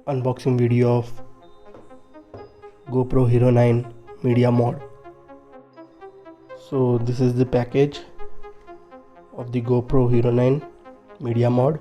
unboxing video of GoPro Hero 9 media mod. So this is the package of the GoPro Hero 9 media mod.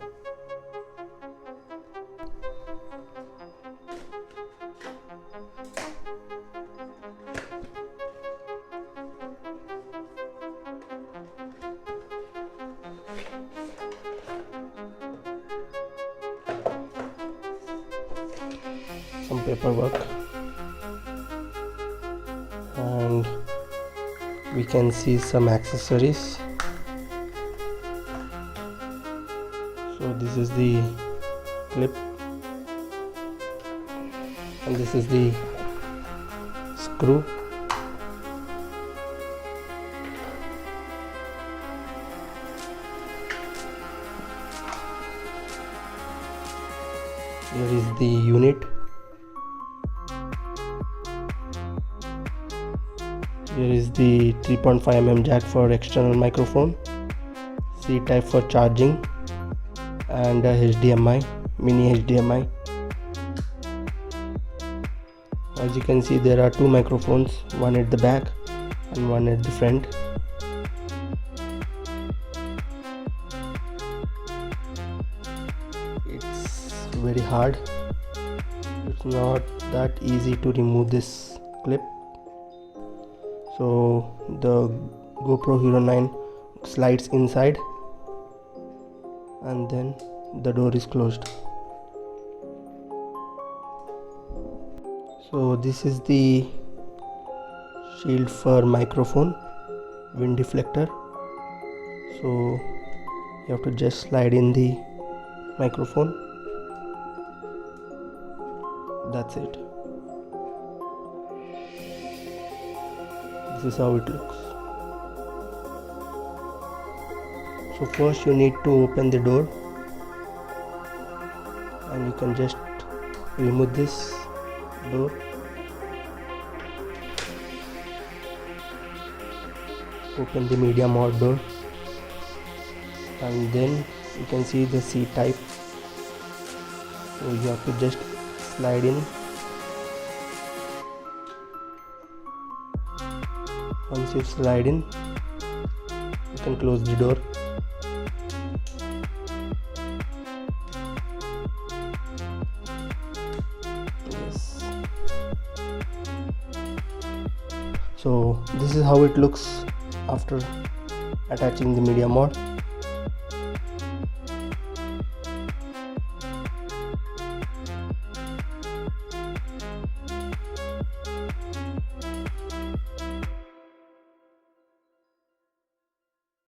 Some paperwork, and we can see some accessories. So this is the clip, and this is the screw. Here is the unit. Here is the 3.5 mm jack for external microphone, C type for charging, and a HDMI, mini HDMI. As you can see, there are two microphones, one at the back and one at the front. It's very hard. It's not that easy to remove this clip. So the GoPro Hero 9 slides inside, and then the door is closed. So this is the shield for microphone, wind deflector. So you have to just slide in the microphone. That's it. This is how it looks. So first you need to open the door, and you can just remove this door. Open the media mod door, and then you can see the C type. So you have to just slide in. Once you slide in, you can close the door. Yes. So this is how it looks after attaching the media mod.